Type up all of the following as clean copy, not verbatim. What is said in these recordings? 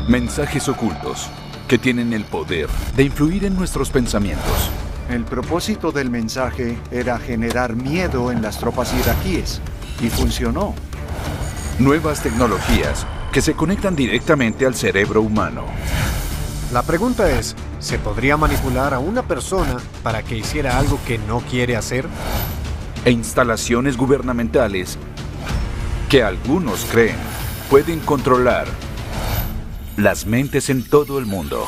Mensajes ocultos que tienen el poder de influir en nuestros pensamientos. El propósito del mensaje era generar miedo en las tropas iraquíes, y funcionó. Nuevas tecnologías que se conectan directamente al cerebro humano. La pregunta es, ¿se podría manipular a una persona para que hiciera algo que no quiere hacer? E instalaciones gubernamentales que algunos creen pueden controlar las mentes en todo el mundo.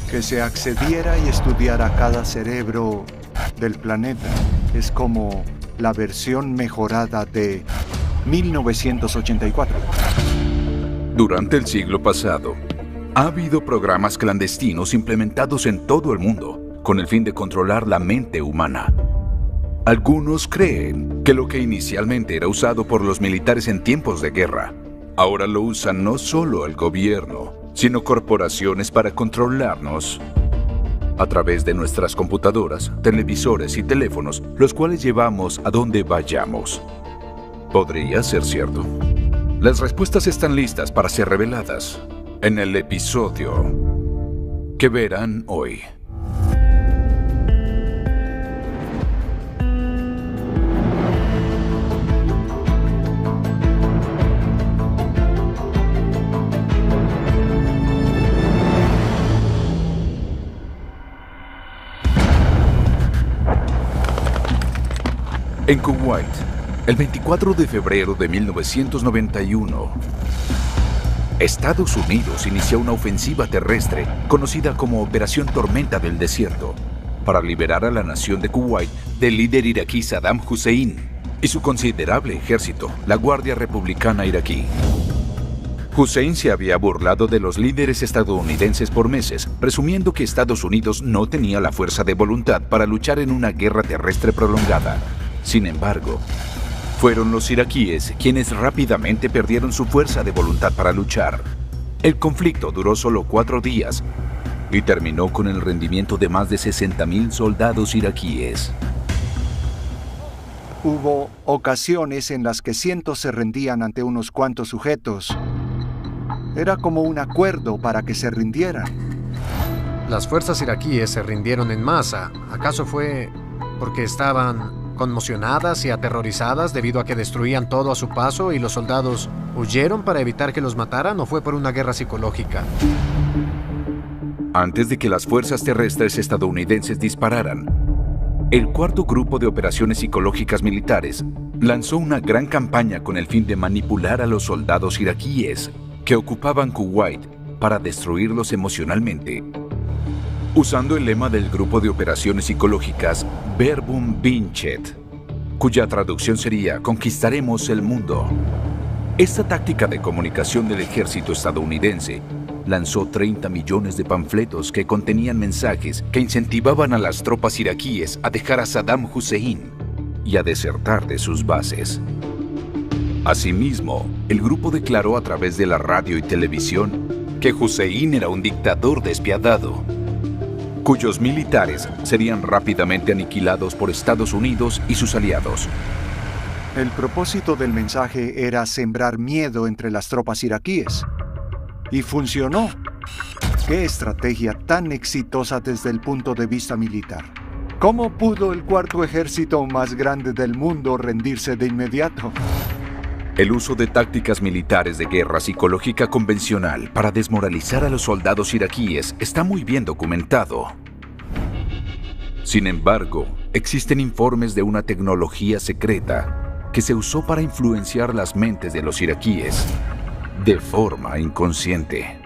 Que se accediera y estudiara cada cerebro del planeta es como la versión mejorada de 1984. Durante el siglo pasado, ha habido programas clandestinos implementados en todo el mundo con el fin de controlar la mente humana. Algunos creen que lo que inicialmente era usado por los militares en tiempos de guerra, ahora lo usan no solo el gobierno, sino corporaciones para controlarnos a través de nuestras computadoras, televisores y teléfonos, los cuales llevamos a donde vayamos. ¿Podría ser cierto? Las respuestas están listas para ser reveladas en el episodio que verán hoy. En Kuwait, el 24 de febrero de 1991, Estados Unidos inició una ofensiva terrestre conocida como Operación Tormenta del Desierto para liberar a la nación de Kuwait del líder iraquí Saddam Hussein y su considerable ejército, la Guardia Republicana Iraquí. Hussein se había burlado de los líderes estadounidenses por meses, presumiendo que Estados Unidos no tenía la fuerza de voluntad para luchar en una guerra terrestre prolongada. Sin embargo, fueron los iraquíes quienes rápidamente perdieron su fuerza de voluntad para luchar. El conflicto duró solo 4 días y terminó con el rendimiento de más de 60,000 soldados iraquíes. Hubo ocasiones en las que cientos se rendían ante unos cuantos sujetos. Era como un acuerdo para que se rindieran. Las fuerzas iraquíes se rindieron en masa. ¿Acaso fue porque estaban conmocionadas y aterrorizadas debido a que destruían todo a su paso y los soldados huyeron para evitar que los mataran, o fue por una guerra psicológica? Antes de que las fuerzas terrestres estadounidenses dispararan, el cuarto grupo de operaciones psicológicas militares lanzó una gran campaña con el fin de manipular a los soldados iraquíes que ocupaban Kuwait para destruirlos emocionalmente. Usando el lema del grupo de operaciones psicológicas Verbum Vincet, cuya traducción sería «Conquistaremos el mundo». Esta táctica de comunicación del ejército estadounidense lanzó 30 millones de panfletos que contenían mensajes que incentivaban a las tropas iraquíes a dejar a Saddam Hussein y a desertar de sus bases. Asimismo, el grupo declaró a través de la radio y televisión que Hussein era un dictador despiadado, cuyos militares serían rápidamente aniquilados por Estados Unidos y sus aliados. El propósito del mensaje era sembrar miedo entre las tropas iraquíes. Y funcionó. ¡Qué estrategia tan exitosa desde el punto de vista militar! ¿Cómo pudo el cuarto ejército más grande del mundo rendirse de inmediato? El uso de tácticas militares de guerra psicológica convencional para desmoralizar a los soldados iraquíes está muy bien documentado. Sin embargo, existen informes de una tecnología secreta que se usó para influenciar las mentes de los iraquíes de forma inconsciente.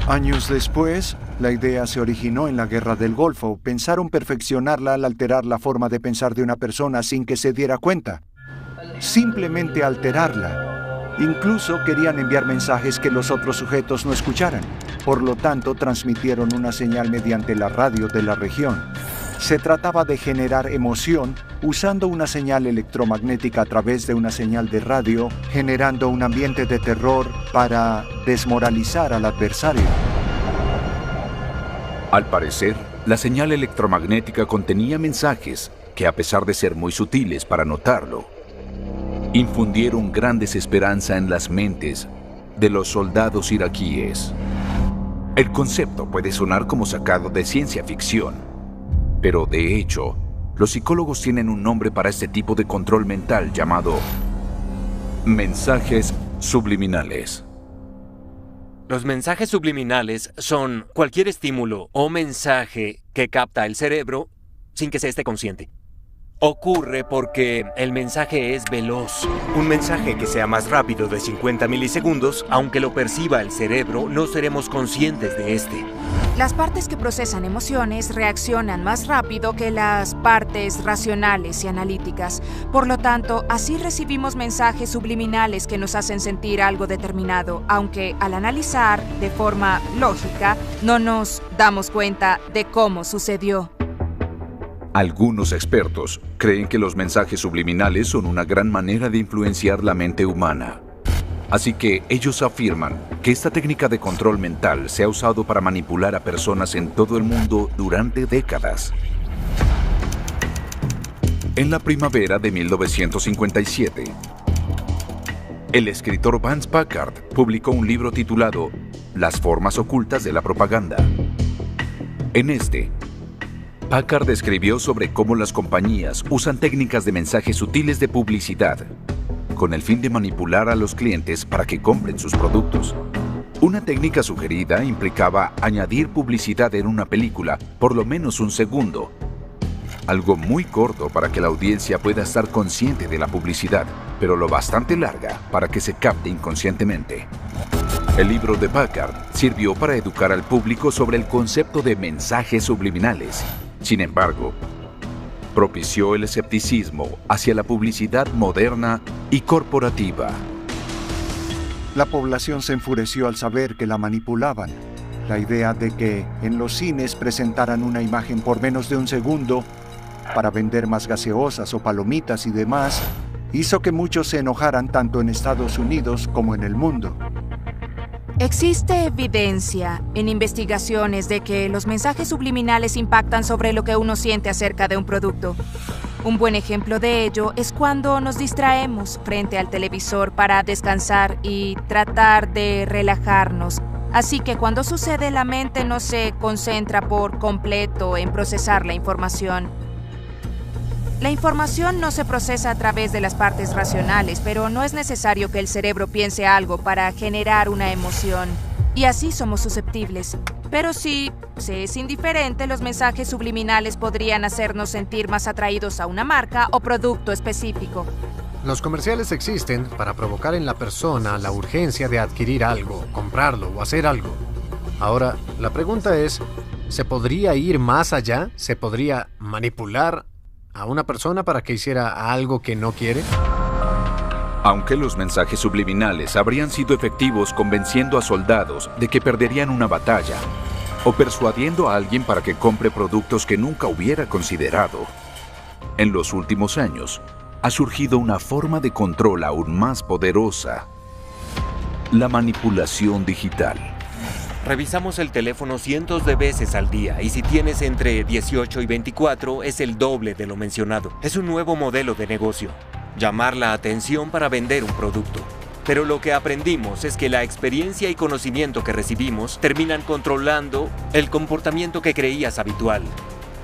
Años después, la idea se originó en la Guerra del Golfo. Pensaron perfeccionarla al alterar la forma de pensar de una persona sin que se diera cuenta. Simplemente alterarla. Incluso querían enviar mensajes que los otros sujetos no escucharan. Por lo tanto, transmitieron una señal mediante la radio de la región. Se trataba de generar emoción usando una señal electromagnética a través de una señal de radio, generando un ambiente de terror para desmoralizar al adversario. Al parecer, la señal electromagnética contenía mensajes que, a pesar de ser muy sutiles para notarlo, infundieron gran desesperanza en las mentes de los soldados iraquíes. El concepto puede sonar como sacado de ciencia ficción, pero de hecho, los psicólogos tienen un nombre para este tipo de control mental llamado mensajes subliminales. Los mensajes subliminales son cualquier estímulo o mensaje que capta el cerebro sin que se esté consciente. Ocurre porque el mensaje es veloz. Un mensaje que sea más rápido de 50 milisegundos, aunque lo perciba el cerebro, no seremos conscientes de este. Las partes que procesan emociones reaccionan más rápido que las partes racionales y analíticas. Por lo tanto, así recibimos mensajes subliminales que nos hacen sentir algo determinado, aunque al analizar de forma lógica, no nos damos cuenta de cómo sucedió. Algunos expertos creen que los mensajes subliminales son una gran manera de influenciar la mente humana. Así que ellos afirman que esta técnica de control mental se ha usado para manipular a personas en todo el mundo durante décadas. En la primavera de 1957, el escritor Vance Packard publicó un libro titulado Las formas ocultas de la propaganda. En este, Packard escribió sobre cómo las compañías usan técnicas de mensajes sutiles de publicidad con el fin de manipular a los clientes para que compren sus productos. Una técnica sugerida implicaba añadir publicidad en una película por lo menos un segundo, algo muy corto para que la audiencia pueda estar consciente de la publicidad, pero lo bastante larga para que se capte inconscientemente. El libro de Packard sirvió para educar al público sobre el concepto de mensajes subliminales. Sin embargo, propició el escepticismo hacia la publicidad moderna y corporativa. La población se enfureció al saber que la manipulaban. La idea de que en los cines presentaran una imagen por menos de un segundo para vender más gaseosas o palomitas y demás hizo que muchos se enojaran tanto en Estados Unidos como en el mundo. Existe evidencia en investigaciones de que los mensajes subliminales impactan sobre lo que uno siente acerca de un producto. Un buen ejemplo de ello es cuando nos distraemos frente al televisor para descansar y tratar de relajarnos. Así que cuando sucede, la mente no se concentra por completo en procesar la información. La información no se procesa a través de las partes racionales, pero no es necesario que el cerebro piense algo para generar una emoción. Y así somos susceptibles. Pero si se es indiferente, los mensajes subliminales podrían hacernos sentir más atraídos a una marca o producto específico. Los comerciales existen para provocar en la persona la urgencia de adquirir algo, comprarlo o hacer algo. Ahora, la pregunta es, ¿se podría ir más allá? ¿Se podría manipular a una persona para que hiciera algo que no quiere? Aunque los mensajes subliminales habrían sido efectivos convenciendo a soldados de que perderían una batalla o persuadiendo a alguien para que compre productos que nunca hubiera considerado, en los últimos años ha surgido una forma de control aún más poderosa: la manipulación digital. Revisamos el teléfono cientos de veces al día y si tienes entre 18 y 24 es el doble de lo mencionado. Es un nuevo modelo de negocio: llamar la atención para vender un producto. Pero lo que aprendimos es que la experiencia y conocimiento que recibimos terminan controlando el comportamiento que creías habitual.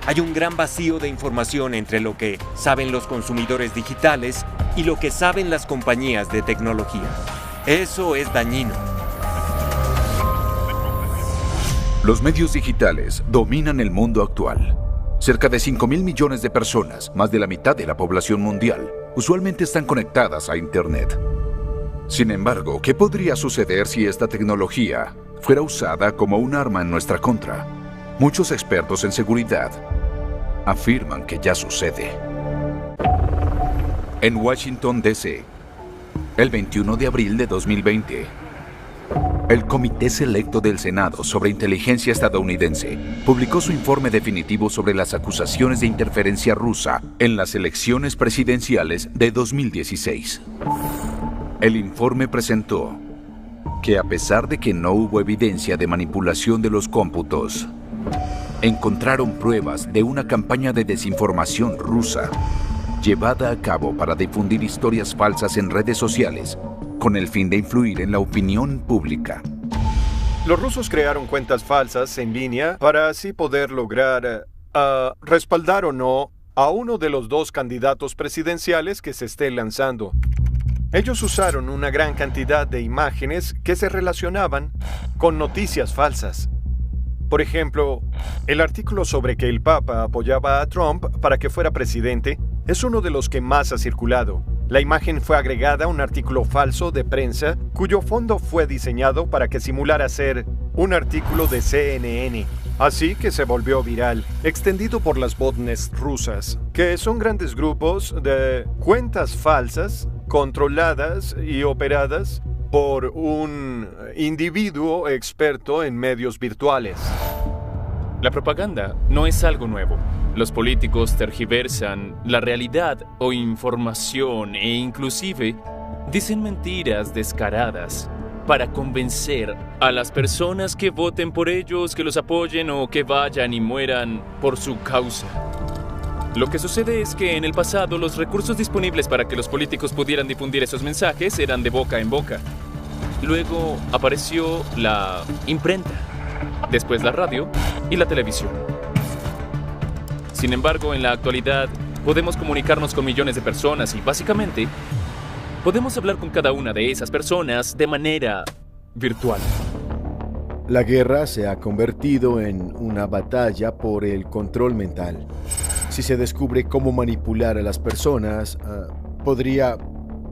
Hay un gran vacío de información entre lo que saben los consumidores digitales y lo que saben las compañías de tecnología. Eso es dañino. Los medios digitales dominan el mundo actual. Cerca de 5.000 millones de personas, más de la mitad de la población mundial, usualmente están conectadas a Internet. Sin embargo, ¿qué podría suceder si esta tecnología fuera usada como un arma en nuestra contra? Muchos expertos en seguridad afirman que ya sucede. En Washington, D.C., el 21 de abril de 2020, el Comité Selecto del Senado sobre Inteligencia estadounidense publicó su informe definitivo sobre las acusaciones de interferencia rusa en las elecciones presidenciales de 2016. El informe presentó que a pesar de que no hubo evidencia de manipulación de los cómputos, encontraron pruebas de una campaña de desinformación rusa llevada a cabo para difundir historias falsas en redes sociales con el fin de influir en la opinión pública. Los rusos crearon cuentas falsas en línea para así poder lograr respaldar o no a uno de los dos candidatos presidenciales que se esté lanzando. Ellos usaron una gran cantidad de imágenes que se relacionaban con noticias falsas. Por ejemplo, el artículo sobre que el Papa apoyaba a Trump para que fuera presidente es uno de los que más ha circulado. La imagen fue agregada a un artículo falso de prensa cuyo fondo fue diseñado para que simulara ser un artículo de CNN. Así que se volvió viral, extendido por las botnets rusas, que son grandes grupos de cuentas falsas controladas y operadas por un individuo experto en medios virtuales. La propaganda no es algo nuevo. Los políticos tergiversan la realidad o información e inclusive dicen mentiras descaradas para convencer a las personas que voten por ellos, que los apoyen o que vayan y mueran por su causa. Lo que sucede es que en el pasado los recursos disponibles para que los políticos pudieran difundir esos mensajes eran de boca en boca. Luego apareció la imprenta, después la radio y la televisión. Sin embargo, en la actualidad podemos comunicarnos con millones de personas y básicamente podemos hablar con cada una de esas personas de manera virtual. La guerra se ha convertido en una batalla por el control mental. Si se descubre cómo manipular a las personas, podría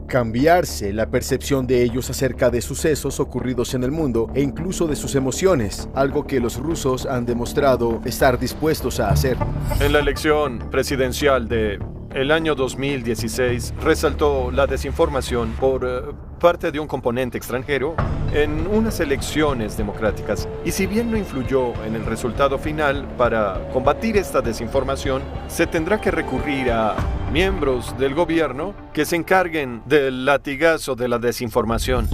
cambiarse la percepción de ellos acerca de sucesos ocurridos en el mundo e incluso de sus emociones, algo que los rusos han demostrado estar dispuestos a hacer. En la elección presidencial de el año 2016 resaltó la desinformación por parte de un componente extranjero en unas elecciones democráticas. Y si bien no influyó en el resultado final, para combatir esta desinformación se tendrá que recurrir a miembros del gobierno que se encarguen del latigazo de la desinformación.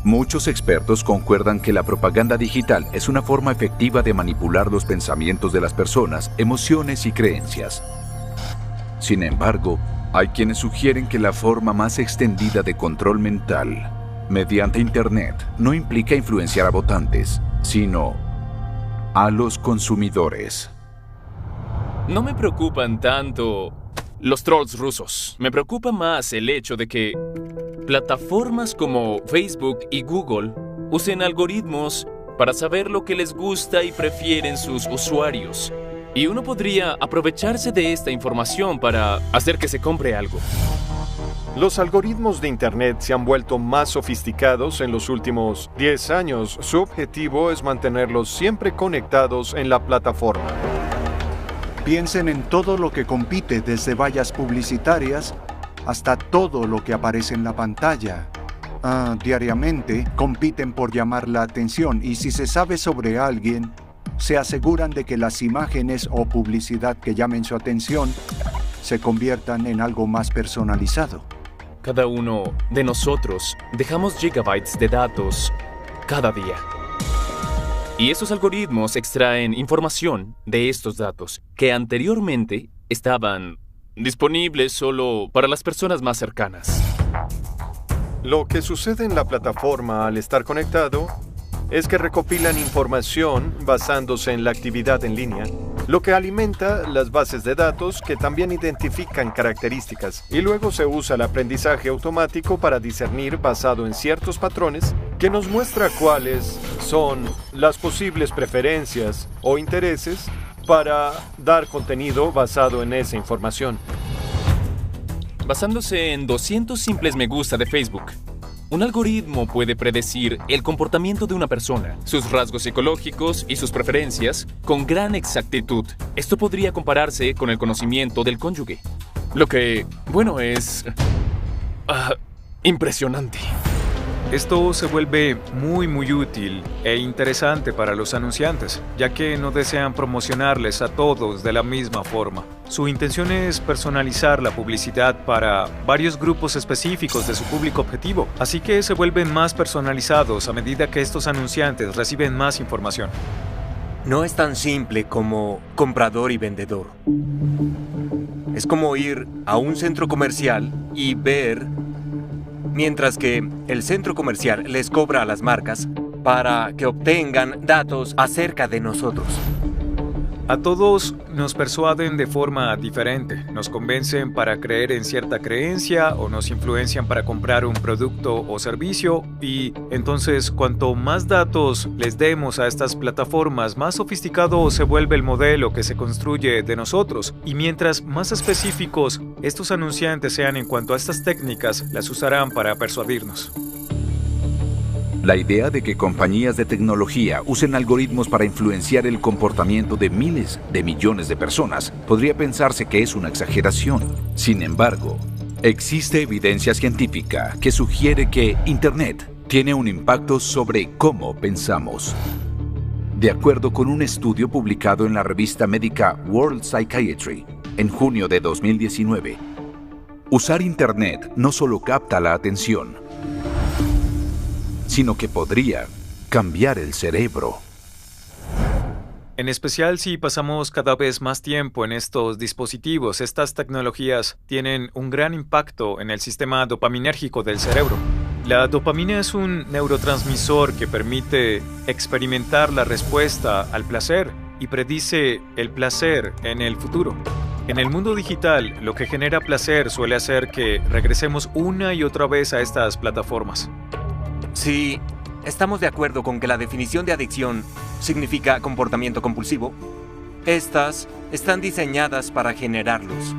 Muchos expertos concuerdan que la propaganda digital es una forma efectiva de manipular los pensamientos de las personas, emociones y creencias. Sin embargo, hay quienes sugieren que la forma más extendida de control mental mediante Internet no implica influenciar a votantes, sino a los consumidores. No me preocupan tanto los trolls rusos. Me preocupa más el hecho de que plataformas como Facebook y Google usen algoritmos para saber lo que les gusta y prefieren sus usuarios. Y uno podría aprovecharse de esta información para hacer que se compre algo. Los algoritmos de Internet se han vuelto más sofisticados en los últimos 10 años. Su objetivo es mantenerlos siempre conectados en la plataforma. Piensen en todo lo que compite, desde vallas publicitarias hasta todo lo que aparece en la pantalla. Diariamente compiten por llamar la atención, y si se sabe sobre alguien, se aseguran de que las imágenes o publicidad que llamen su atención se conviertan en algo más personalizado. Cada uno de nosotros dejamos gigabytes de datos cada día. Y esos algoritmos extraen información de estos datos que anteriormente estaban disponibles solo para las personas más cercanas. Lo que sucede en la plataforma al estar conectado es que recopilan información basándose en la actividad en línea, lo que alimenta las bases de datos que también identifican características, y luego se usa el aprendizaje automático para discernir basado en ciertos patrones que nos muestra cuáles son las posibles preferencias o intereses para dar contenido basado en esa información. Basándose en 200 simples me gusta de Facebook, un algoritmo puede predecir el comportamiento de una persona, sus rasgos psicológicos y sus preferencias con gran exactitud. Esto podría compararse con el conocimiento del cónyuge, lo que, bueno, es impresionante. Esto se vuelve muy útil e interesante para los anunciantes, ya que no desean promocionarles a todos de la misma forma. Su intención es personalizar la publicidad para varios grupos específicos de su público objetivo, así que se vuelven más personalizados a medida que estos anunciantes reciben más información. No es tan simple como comprador y vendedor. Es como ir a un centro comercial y ver mientras que el centro comercial les cobra a las marcas para que obtengan datos acerca de nosotros. A todos nos persuaden de forma diferente, nos convencen para creer en cierta creencia o nos influencian para comprar un producto o servicio, y entonces cuanto más datos les demos a estas plataformas, más sofisticado se vuelve el modelo que se construye de nosotros, y mientras más específicos estos anunciantes sean en cuanto a estas técnicas, las usarán para persuadirnos. La idea de que compañías de tecnología usen algoritmos para influenciar el comportamiento de miles de millones de personas podría pensarse que es una exageración. Sin embargo, existe evidencia científica que sugiere que Internet tiene un impacto sobre cómo pensamos. De acuerdo con un estudio publicado en la revista médica World Psychiatry en junio de 2019, usar Internet no solo capta la atención, sino que podría cambiar el cerebro. En especial si pasamos cada vez más tiempo en estos dispositivos, estas tecnologías tienen un gran impacto en el sistema dopaminérgico del cerebro. La dopamina es un neurotransmisor que permite experimentar la respuesta al placer y predice el placer en el futuro. En el mundo digital, lo que genera placer suele hacer que regresemos una y otra vez a estas plataformas. Si estamos de acuerdo con que la definición de adicción significa comportamiento compulsivo, estas están diseñadas para generarlos.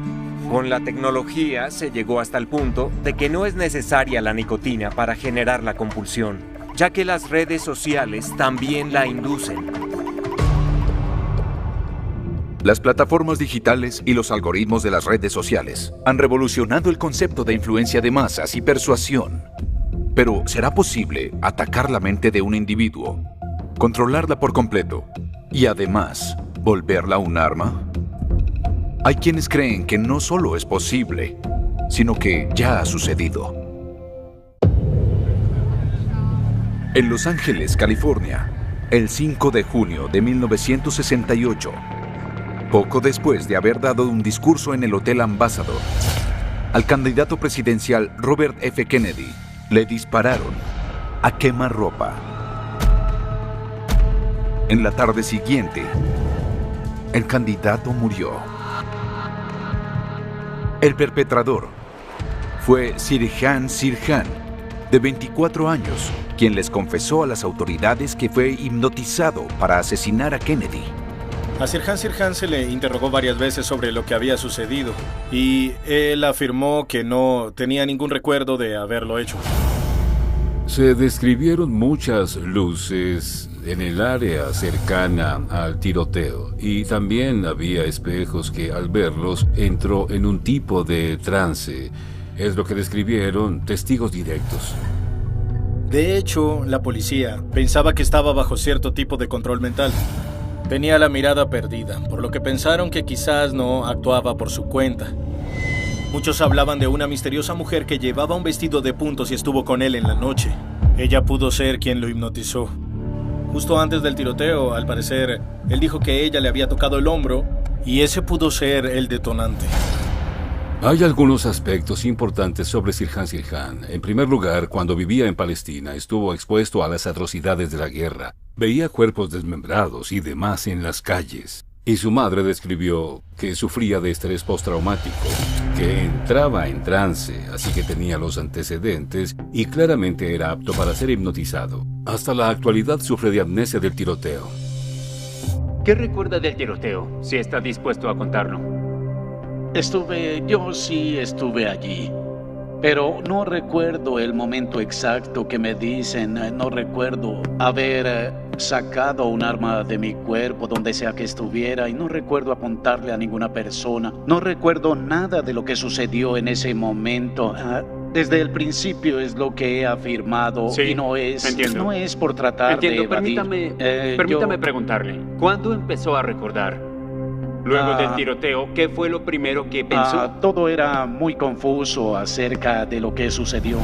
Con la tecnología se llegó hasta el punto de que no es necesaria la nicotina para generar la compulsión, ya que las redes sociales también la inducen. Las plataformas digitales y los algoritmos de las redes sociales han revolucionado el concepto de influencia de masas y persuasión. Pero, ¿será posible atacar la mente de un individuo, controlarla por completo y además volverla un arma? Hay quienes creen que no solo es posible, sino que ya ha sucedido. En Los Ángeles, California, el 5 de junio de 1968, poco después de haber dado un discurso en el Hotel Ambassador, al candidato presidencial Robert F. Kennedy le dispararon a quemarropa. En la tarde siguiente, el candidato murió. El perpetrador fue Sirhan Sirhan, de 24 años, quien les confesó a las autoridades que fue hipnotizado para asesinar a Kennedy. A Sirhan Sirhan se le interrogó varias veces sobre lo que había sucedido y él afirmó que no tenía ningún recuerdo de haberlo hecho. Se describieron muchas luces en el área cercana al tiroteo y también había espejos que al verlos entró en un tipo de trance. Es lo que describieron testigos directos. De hecho, la policía pensaba que estaba bajo cierto tipo de control mental. Tenía la mirada perdida, por lo que pensaron que quizás no actuaba por su cuenta. Muchos hablaban de una misteriosa mujer que llevaba un vestido de puntos y estuvo con él en la noche. Ella pudo ser quien lo hipnotizó. Justo antes del tiroteo, al parecer, él dijo que ella le había tocado el hombro y ese pudo ser el detonante. Hay algunos aspectos importantes sobre Sirhan Sirhan. En primer lugar, cuando vivía en Palestina, estuvo expuesto a las atrocidades de la guerra. Veía cuerpos desmembrados y demás en las calles. Y su madre describió que sufría de estrés postraumático, que entraba en trance, así que tenía los antecedentes y claramente era apto para ser hipnotizado. Hasta la actualidad sufre de amnesia del tiroteo. ¿Qué recuerda del tiroteo, si está dispuesto a contarlo? Yo sí estuve allí, pero no recuerdo el momento exacto que me dicen. No recuerdo haber sacado un arma de mi cuerpo donde sea que estuviera y no recuerdo apuntarle a ninguna persona. No recuerdo nada de lo que sucedió en ese momento. Desde el principio es lo que he afirmado, sí, y no es por tratar de evadir. Permítame preguntarle, ¿cuándo empezó a recordar? Luego del tiroteo, ¿qué fue lo primero que pensó? Todo era muy confuso acerca de lo que sucedió.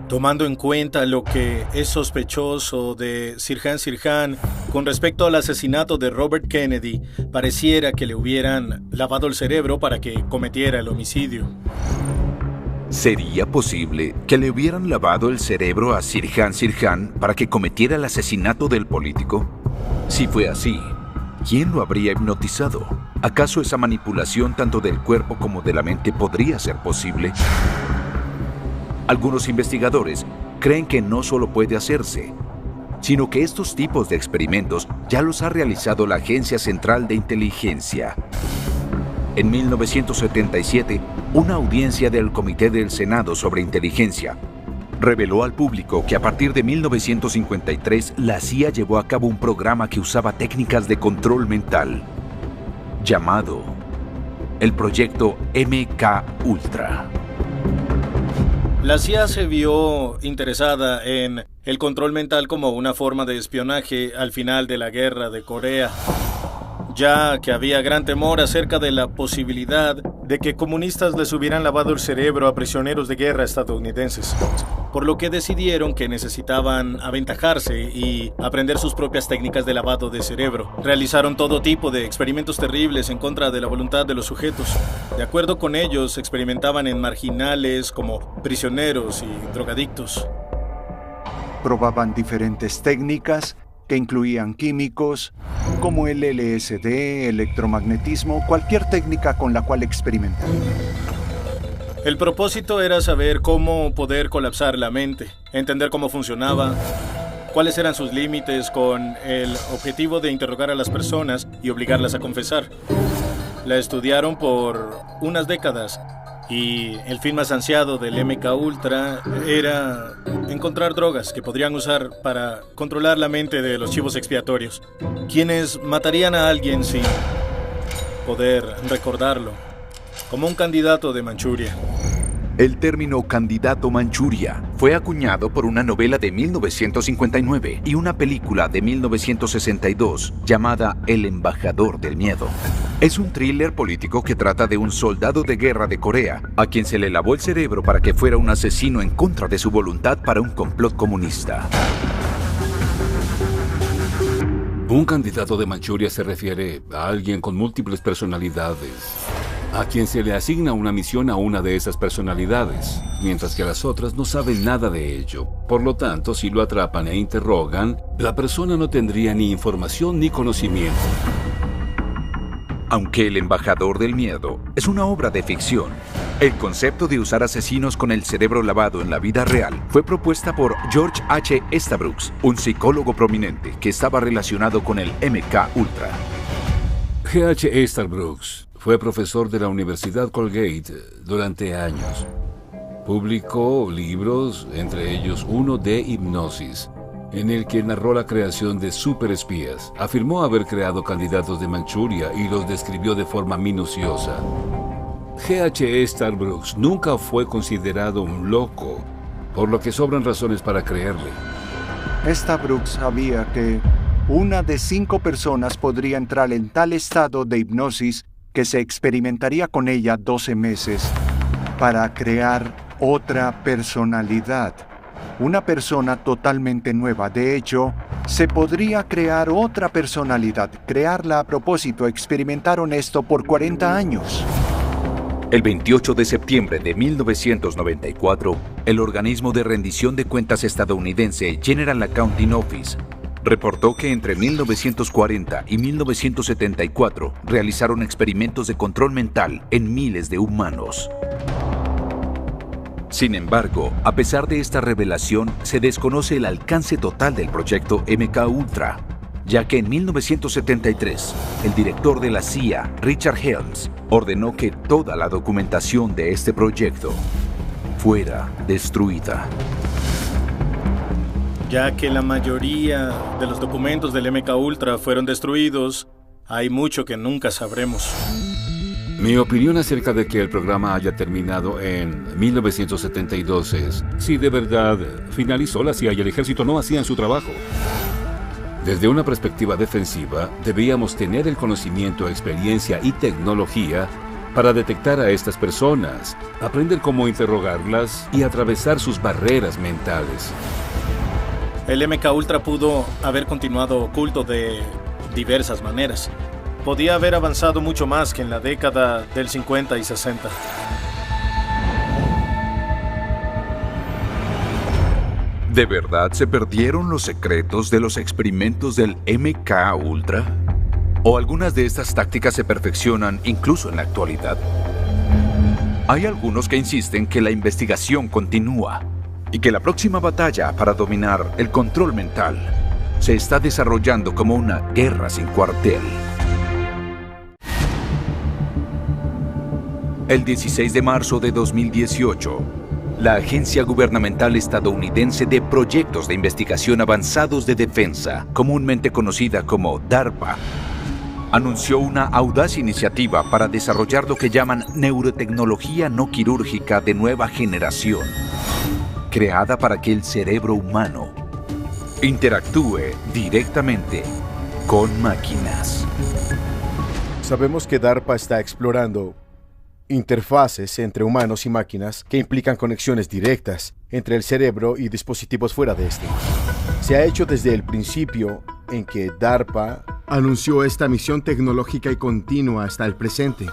Tomando en cuenta lo que es sospechoso de Sirhan Sirhan con respecto al asesinato de Robert Kennedy, pareciera que le hubieran lavado el cerebro para que cometiera el homicidio. ¿Sería posible que le hubieran lavado el cerebro a Sirhan Sirhan para que cometiera el asesinato del político? Si fue así, ¿quién lo habría hipnotizado? ¿Acaso esa manipulación tanto del cuerpo como de la mente podría ser posible? Algunos investigadores creen que no solo puede hacerse, sino que estos tipos de experimentos ya los ha realizado la Agencia Central de Inteligencia. En 1977, una audiencia del Comité del Senado sobre Inteligencia reveló al público que a partir de 1953 la CIA llevó a cabo un programa que usaba técnicas de control mental, llamado el Proyecto MK Ultra. La CIA se vio interesada en el control mental como una forma de espionaje al final de la guerra de Corea, ya que había gran temor acerca de la posibilidad de que comunistas les hubieran lavado el cerebro a prisioneros de guerra estadounidenses, por lo que decidieron que necesitaban aventajarse y aprender sus propias técnicas de lavado de cerebro. Realizaron todo tipo de experimentos terribles en contra de la voluntad de los sujetos. De acuerdo con ellos, experimentaban en marginales como prisioneros y drogadictos. Probaban diferentes técnicas que incluían químicos, como el LSD, electromagnetismo, cualquier técnica con la cual experimentar. El propósito era saber cómo poder colapsar la mente, entender cómo funcionaba, cuáles eran sus límites, con el objetivo de interrogar a las personas y obligarlas a confesar. La estudiaron por unas décadas y el fin más ansiado del MK Ultra era encontrar drogas que podrían usar para controlar la mente de los chivos expiatorios, quienes matarían a alguien sin poder recordarlo, como un candidato de Manchuria. El término candidato Manchuria fue acuñado por una novela de 1959 y una película de 1962 llamada El embajador del miedo. Es un thriller político que trata de un soldado de guerra de Corea a quien se le lavó el cerebro para que fuera un asesino en contra de su voluntad para un complot comunista. Un candidato de Manchuria se refiere a alguien con múltiples personalidades, a quien se le asigna una misión a una de esas personalidades, mientras que las otras no saben nada de ello. Por lo tanto, si lo atrapan e interrogan, la persona no tendría ni información ni conocimiento. Aunque El embajador del miedo es una obra de ficción, el concepto de usar asesinos con el cerebro lavado en la vida real fue propuesta por George H. Estabrooks, un psicólogo prominente que estaba relacionado con el MK Ultra. G.H. Estabrooks fue profesor de la Universidad Colgate durante años. Publicó libros, entre ellos uno de hipnosis, en el que narró la creación de superespías. Afirmó haber creado candidatos de Manchuria y los describió de forma minuciosa. G.H. Estabrooks nunca fue considerado un loco, por lo que sobran razones para creerle. Estabrooks sabía que 1 de 5 personas podría entrar en tal estado de hipnosis que se experimentaría con ella 12 meses para crear otra personalidad. Una persona totalmente nueva. De hecho, se podría crear otra personalidad, crearla a propósito. Experimentaron esto por 40 años. El 28 de septiembre de 1994, el organismo de rendición de cuentas estadounidense General Accounting Office reportó que entre 1940 y 1974 realizaron experimentos de control mental en miles de humanos. Sin embargo, a pesar de esta revelación, se desconoce el alcance total del proyecto MK Ultra, ya que en 1973, el director de la CIA, Richard Helms, ordenó que toda la documentación de este proyecto fuera destruida. Ya que la mayoría de los documentos del MK Ultra fueron destruidos, hay mucho que nunca sabremos. Mi opinión acerca de que el programa haya terminado en 1972 es, si de verdad finalizó, la CIA y el ejército no hacían su trabajo. Desde una perspectiva defensiva, debíamos tener el conocimiento, experiencia y tecnología para detectar a estas personas, aprender cómo interrogarlas y atravesar sus barreras mentales. El MK Ultra pudo haber continuado oculto de diversas maneras. Podía haber avanzado mucho más que en la década del 50 y 60. ¿De verdad se perdieron los secretos de los experimentos del MK Ultra? ¿O algunas de estas tácticas se perfeccionan incluso en la actualidad? Hay algunos que insisten que la investigación continúa y que la próxima batalla para dominar el control mental se está desarrollando como una guerra sin cuartel. El 16 de marzo de 2018, la Agencia Gubernamental Estadounidense de Proyectos de Investigación Avanzados de Defensa, comúnmente conocida como DARPA, anunció una audaz iniciativa para desarrollar lo que llaman neurotecnología no quirúrgica de nueva generación, creada para que el cerebro humano interactúe directamente con máquinas. Sabemos que DARPA está explorando interfaces entre humanos y máquinas que implican conexiones directas entre el cerebro y dispositivos fuera de este. Se ha hecho desde el principio en que DARPA anunció esta misión tecnológica y continua hasta el presente.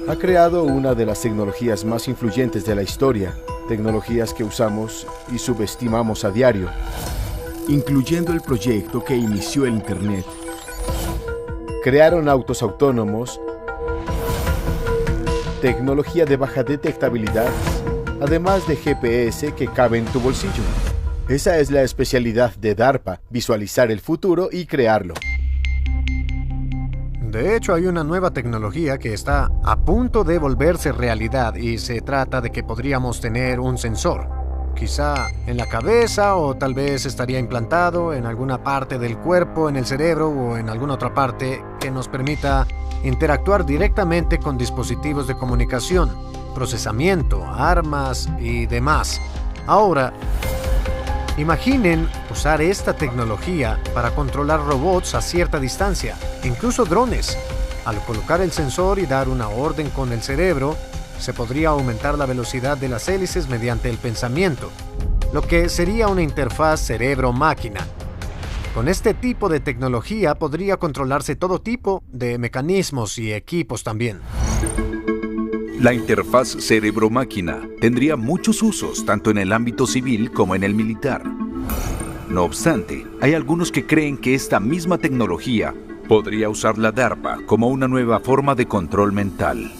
Ha creado una de las tecnologías más influyentes de la historia, tecnologías que usamos y subestimamos a diario, incluyendo el proyecto que inició el Internet. Crearon autos autónomos, tecnología de baja detectabilidad, además de GPS que cabe en tu bolsillo. Esa es la especialidad de DARPA, visualizar el futuro y crearlo. De hecho, hay una nueva tecnología que está a punto de volverse realidad y se trata de que podríamos tener un sensor. Quizá en la cabeza o tal vez estaría implantado en alguna parte del cuerpo, en el cerebro o en alguna otra parte que nos permita interactuar directamente con dispositivos de comunicación, procesamiento, armas y demás. Ahora, imaginen usar esta tecnología para controlar robots a cierta distancia, incluso drones. Al colocar el sensor y dar una orden con el cerebro, se podría aumentar la velocidad de las hélices mediante el pensamiento, lo que sería una interfaz cerebro-máquina. Con este tipo de tecnología podría controlarse todo tipo de mecanismos y equipos también. La interfaz cerebro-máquina tendría muchos usos tanto en el ámbito civil como en el militar. No obstante, hay algunos que creen que esta misma tecnología podría usar la DARPA como una nueva forma de control mental.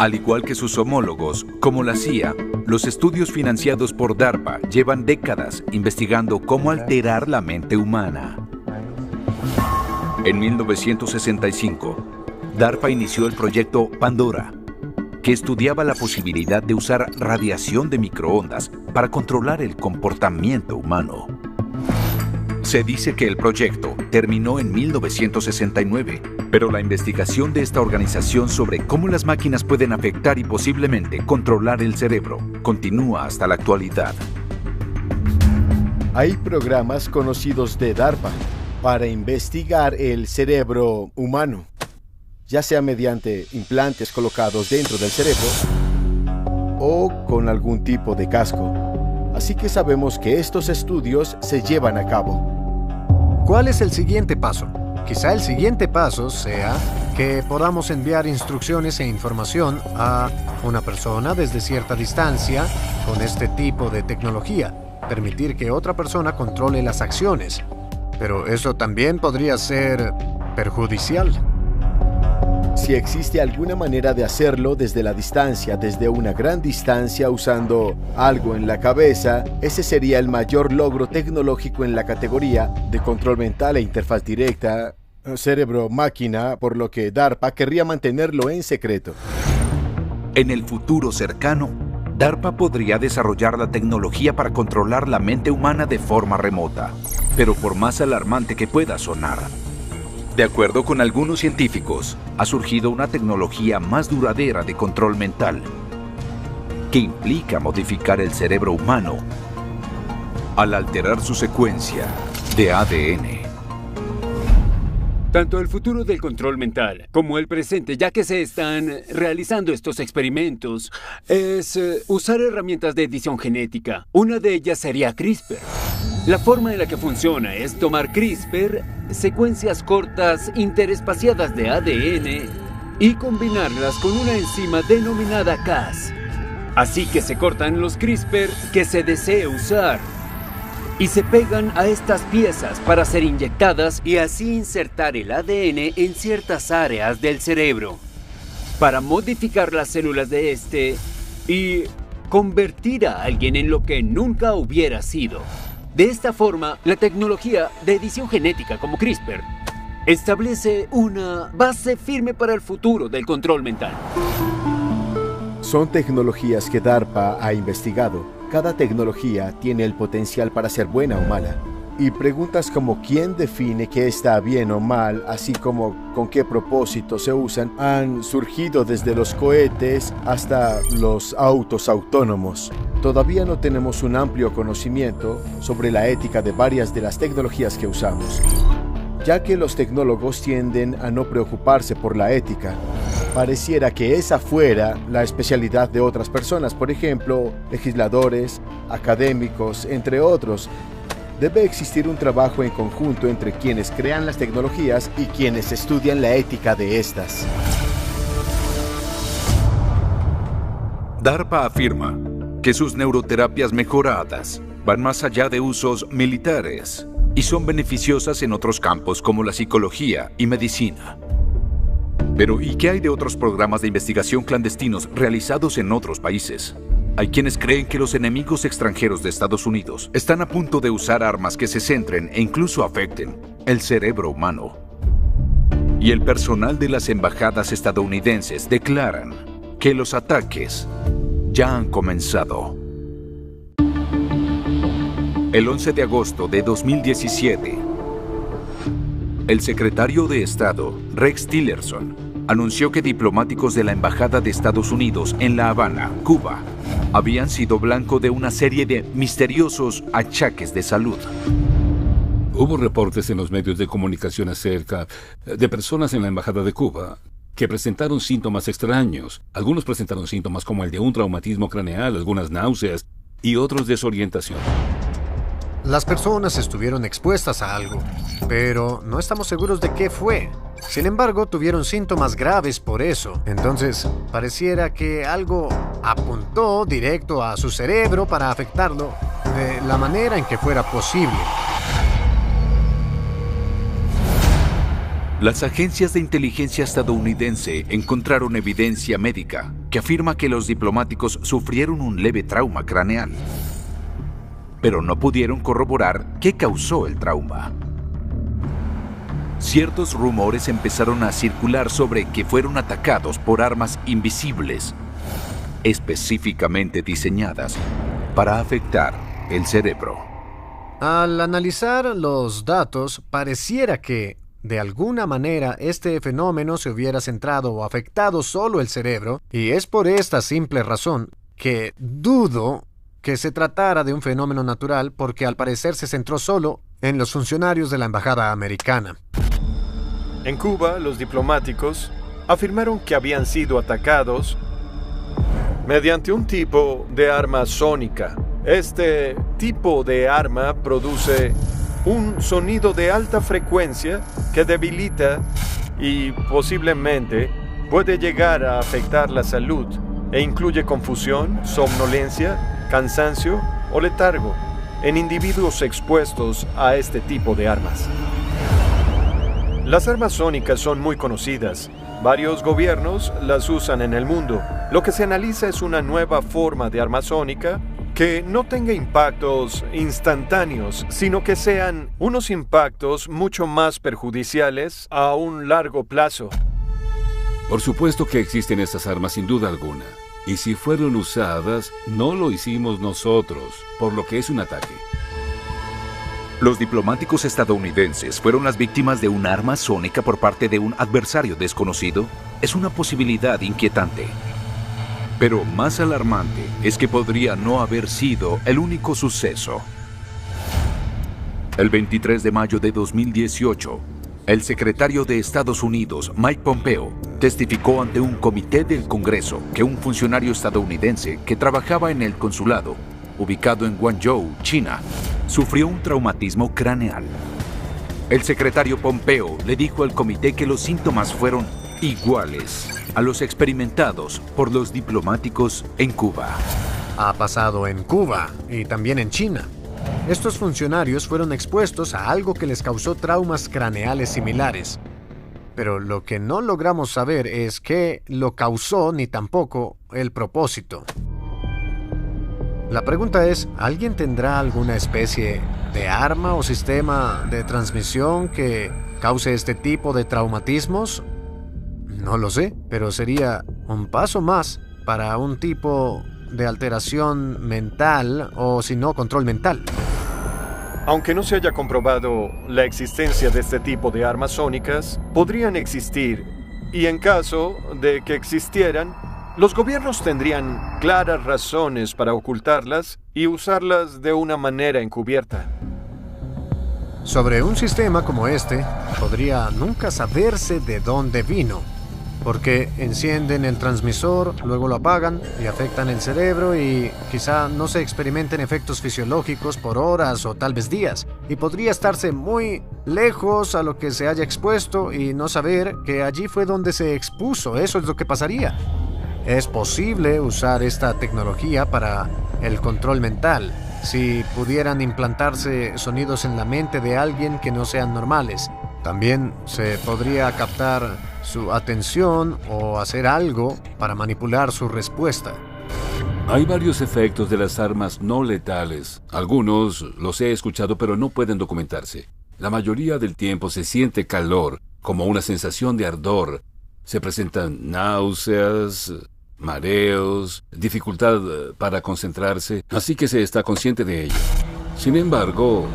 Al igual que sus homólogos, como la CIA, los estudios financiados por DARPA llevan décadas investigando cómo alterar la mente humana. En 1965, DARPA inició el proyecto Pandora, que estudiaba la posibilidad de usar radiación de microondas para controlar el comportamiento humano. Se dice que el proyecto terminó en 1969, pero la investigación de esta organización sobre cómo las máquinas pueden afectar y posiblemente controlar el cerebro continúa hasta la actualidad. Hay programas conocidos de DARPA para investigar el cerebro humano, ya sea mediante implantes colocados dentro del cerebro o con algún tipo de casco. Así que sabemos que estos estudios se llevan a cabo. ¿Cuál es el siguiente paso? Quizá el siguiente paso sea que podamos enviar instrucciones e información a una persona desde cierta distancia con este tipo de tecnología, permitir que otra persona controle las acciones. Pero eso también podría ser perjudicial. Si existe alguna manera de hacerlo desde la distancia, desde una gran distancia, usando algo en la cabeza, ese sería el mayor logro tecnológico en la categoría de control mental e interfaz directa, cerebro-máquina, por lo que DARPA querría mantenerlo en secreto. En el futuro cercano, DARPA podría desarrollar la tecnología para controlar la mente humana de forma remota, pero por más alarmante que pueda sonar, de acuerdo con algunos científicos, ha surgido una tecnología más duradera de control mental, que implica modificar el cerebro humano al alterar su secuencia de ADN. Tanto el futuro del control mental como el presente, ya que se están realizando estos experimentos, es usar herramientas de edición genética. Una de ellas sería CRISPR. La forma en la que funciona es tomar CRISPR, secuencias cortas interespaciadas de ADN, y combinarlas con una enzima denominada Cas. Así que se cortan los CRISPR que se desee usar y se pegan a estas piezas para ser inyectadas y así insertar el ADN en ciertas áreas del cerebro para modificar las células de este y convertir a alguien en lo que nunca hubiera sido. De esta forma, la tecnología de edición genética como CRISPR establece una base firme para el futuro del control mental. Son tecnologías que DARPA ha investigado. Cada tecnología tiene el potencial para ser buena o mala. Y preguntas como quién define qué está bien o mal, así como con qué propósito se usan, han surgido desde los cohetes hasta los autos autónomos. Todavía no tenemos un amplio conocimiento sobre la ética de varias de las tecnologías que usamos, ya que los tecnólogos tienden a no preocuparse por la ética. Pareciera que esa fuera la especialidad de otras personas, por ejemplo, legisladores, académicos, entre otros. Debe existir un trabajo en conjunto entre quienes crean las tecnologías y quienes estudian la ética de estas. DARPA afirma que sus neuroterapias mejoradas van más allá de usos militares y son beneficiosas en otros campos como la psicología y medicina. Pero, ¿y qué hay de otros programas de investigación clandestinos realizados en otros países? Hay quienes creen que los enemigos extranjeros de Estados Unidos están a punto de usar armas que se centren e incluso afecten el cerebro humano. Y el personal de las embajadas estadounidenses declaran que los ataques ya han comenzado. El 11 de agosto de 2017, el secretario de Estado, Rex Tillerson, anunció que diplomáticos de la Embajada de Estados Unidos en La Habana, Cuba, habían sido blanco de una serie de misteriosos achaques de salud. Hubo reportes en los medios de comunicación acerca de personas en la Embajada de Cuba que presentaron síntomas extraños. Algunos presentaron síntomas como el de un traumatismo craneal, algunas náuseas y otros desorientación. Las personas estuvieron expuestas a algo, pero no estamos seguros de qué fue. Sin embargo, tuvieron síntomas graves por eso. Entonces, pareciera que algo apuntó directo a su cerebro para afectarlo de la manera en que fuera posible. Las agencias de inteligencia estadounidense encontraron evidencia médica que afirma que los diplomáticos sufrieron un leve trauma craneal, pero no pudieron corroborar qué causó el trauma. Ciertos rumores empezaron a circular sobre que fueron atacados por armas invisibles, específicamente diseñadas para afectar el cerebro. Al analizar los datos, pareciera que, de alguna manera, este fenómeno se hubiera centrado o afectado solo el cerebro, y es por esta simple razón que dudo que se tratara de un fenómeno natural, porque al parecer se centró solo en los funcionarios de la embajada americana. En Cuba, los diplomáticos afirmaron que habían sido atacados mediante un tipo de arma sónica. Este tipo de arma produce un sonido de alta frecuencia que debilita y posiblemente puede llegar a afectar la salud e incluye confusión, somnolencia, cansancio o letargo en individuos expuestos a este tipo de armas. Las armas sónicas son muy conocidas. Varios gobiernos las usan en el mundo. Lo que se analiza es una nueva forma de arma sónica que no tenga impactos instantáneos, sino que sean unos impactos mucho más perjudiciales a un largo plazo. Por supuesto que existen estas armas sin duda alguna. Y si fueron usadas, no lo hicimos nosotros, por lo que es un ataque. Los diplomáticos estadounidenses fueron las víctimas de un arma sónica por parte de un adversario desconocido. Es una posibilidad inquietante. Pero más alarmante es que podría no haber sido el único suceso. El 23 de mayo de 2018, el secretario de Estados Unidos, Mike Pompeo, testificó ante un comité del Congreso que un funcionario estadounidense que trabajaba en el consulado, ubicado en Guangzhou, China, sufrió un traumatismo craneal. El secretario Pompeo le dijo al comité que los síntomas fueron iguales a los experimentados por los diplomáticos en Cuba. Ha pasado en Cuba y también en China. Estos funcionarios fueron expuestos a algo que les causó traumas craneales similares. Pero lo que no logramos saber es qué lo causó ni tampoco el propósito. La pregunta es, ¿alguien tendrá alguna especie de arma o sistema de transmisión que cause este tipo de traumatismos? No lo sé, pero sería un paso más para un tipo de alteración mental o, si no, control mental. Aunque no se haya comprobado la existencia de este tipo de armas sónicas, podrían existir, y en caso de que existieran, los gobiernos tendrían claras razones para ocultarlas y usarlas de una manera encubierta. Sobre un sistema como este, podría nunca saberse de dónde vino, porque encienden el transmisor, luego lo apagan y afectan el cerebro y quizá no se experimenten efectos fisiológicos por horas o tal vez días, y podría estarse muy lejos a lo que se haya expuesto y no saber que allí fue donde se expuso. Eso es lo que pasaría. Es posible usar esta tecnología para el control mental, si pudieran implantarse sonidos en la mente de alguien que no sean normales. También se podría captar su atención o hacer algo para manipular su respuesta. Hay varios efectos de las armas no letales. Algunos los he escuchado, pero no pueden documentarse. La mayoría del tiempo se siente calor, como una sensación de ardor. Se presentan náuseas, mareos, dificultad para concentrarse, así que se está consciente de ello. Sin embargo,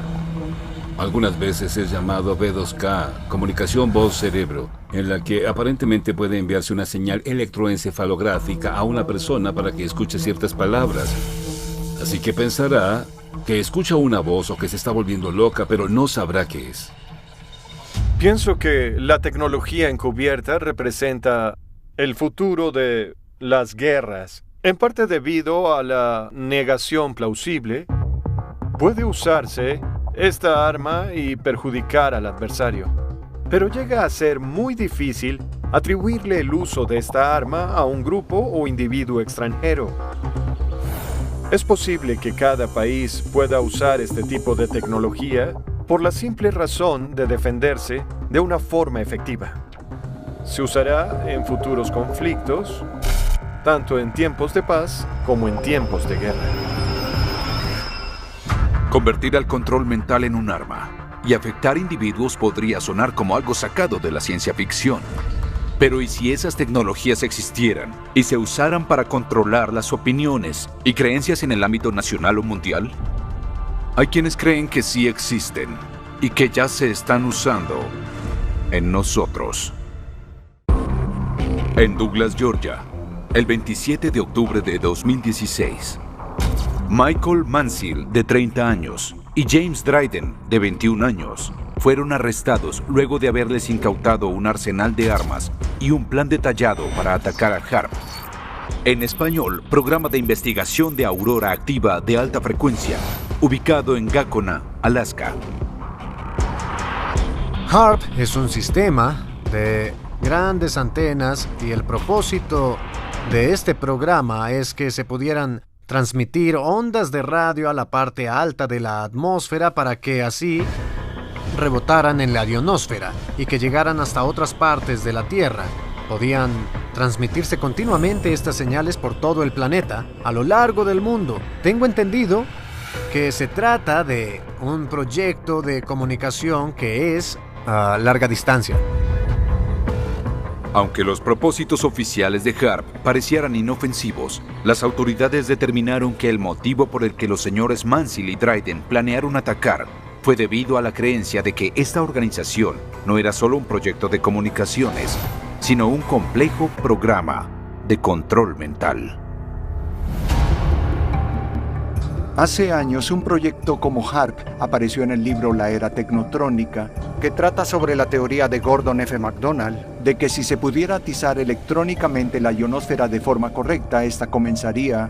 algunas veces es llamado B2K, comunicación voz-cerebro, en la que aparentemente puede enviarse una señal electroencefalográfica a una persona para que escuche ciertas palabras. Así que pensará que escucha una voz o que se está volviendo loca, pero no sabrá qué es. Pienso que la tecnología encubierta representa el futuro de las guerras. En parte debido a la negación plausible, puede usarse esta arma y perjudicar al adversario. Pero llega a ser muy difícil atribuirle el uso de esta arma a un grupo o individuo extranjero. Es posible que cada país pueda usar este tipo de tecnología por la simple razón de defenderse de una forma efectiva. Se usará en futuros conflictos, tanto en tiempos de paz como en tiempos de guerra. Convertir al control mental en un arma y afectar individuos podría sonar como algo sacado de la ciencia ficción. Pero ¿y si esas tecnologías existieran y se usaran para controlar las opiniones y creencias en el ámbito nacional o mundial? Hay quienes creen que sí existen y que ya se están usando en nosotros. En Douglas, Georgia, el 27 de octubre de 2016, Michael Mansell, de 30 años, y James Dryden, de 21 años, fueron arrestados luego de haberles incautado un arsenal de armas y un plan detallado para atacar a HAARP. En español, Programa de Investigación de Aurora Activa de Alta Frecuencia, ubicado en Gacona, Alaska. HAARP es un sistema de grandes antenas y el propósito de este programa es que se pudieran transmitir ondas de radio a la parte alta de la atmósfera para que así rebotaran en la ionosfera y que llegaran hasta otras partes de la Tierra. Podían transmitirse continuamente estas señales por todo el planeta, a lo largo del mundo. Tengo entendido que se trata de un proyecto de comunicación que es a larga distancia. Aunque los propósitos oficiales de HAARP parecieran inofensivos, las autoridades determinaron que el motivo por el que los señores Mansell y Dryden planearon atacar fue debido a la creencia de que esta organización no era solo un proyecto de comunicaciones, sino un complejo programa de control mental. Hace años, un proyecto como HAARP apareció en el libro La Era Tecnotrónica, que trata sobre la teoría de Gordon F. MacDonald de que si se pudiera atizar electrónicamente la ionosfera de forma correcta, esta comenzaría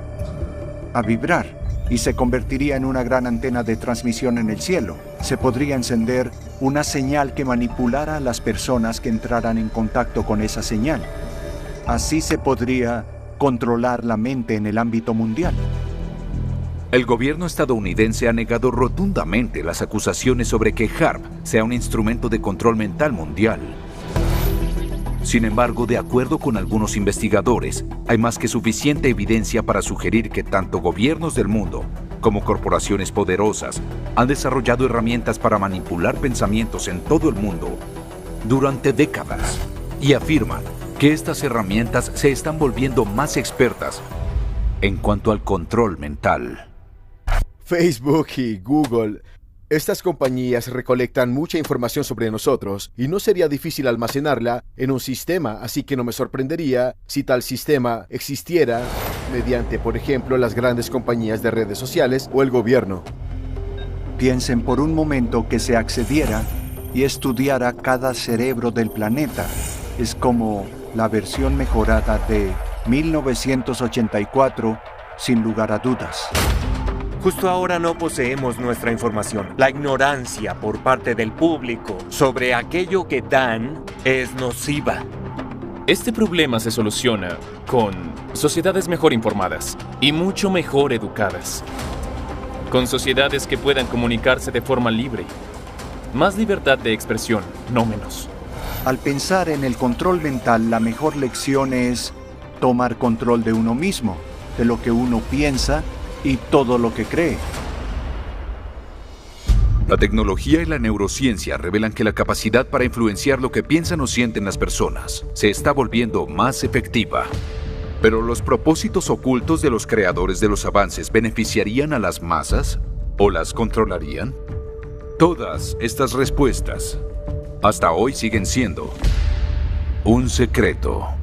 a vibrar. y se convertiría en una gran antena de transmisión en el cielo. Se podría encender una señal que manipulara a las personas que entraran en contacto con esa señal. Así se podría controlar la mente en el ámbito mundial. El gobierno estadounidense ha negado rotundamente las acusaciones sobre que HAARP sea un instrumento de control mental mundial. Sin embargo, de acuerdo con algunos investigadores, hay más que suficiente evidencia para sugerir que tanto gobiernos del mundo como corporaciones poderosas han desarrollado herramientas para manipular pensamientos en todo el mundo durante décadas y afirman que estas herramientas se están volviendo más expertas en cuanto al control mental. Facebook y Google, estas compañías recolectan mucha información sobre nosotros y no sería difícil almacenarla en un sistema, así que no me sorprendería si tal sistema existiera mediante, por ejemplo, las grandes compañías de redes sociales o el gobierno. Piensen por un momento que se accediera y estudiara cada cerebro del planeta. Es como la versión mejorada de 1984, sin lugar a dudas. Justo ahora no poseemos nuestra información. La ignorancia por parte del público sobre aquello que dan es nociva. Este problema se soluciona con sociedades mejor informadas y mucho mejor educadas. Con sociedades que puedan comunicarse de forma libre. Más libertad de expresión, no menos. Al pensar en el control mental, la mejor lección es tomar control de uno mismo, de lo que uno piensa y todo lo que cree. La tecnología y la neurociencia revelan que la capacidad para influenciar lo que piensan o sienten las personas se está volviendo más efectiva. Pero ¿los propósitos ocultos de los creadores de los avances beneficiarían a las masas o las controlarían? Todas estas respuestas hasta hoy siguen siendo un secreto.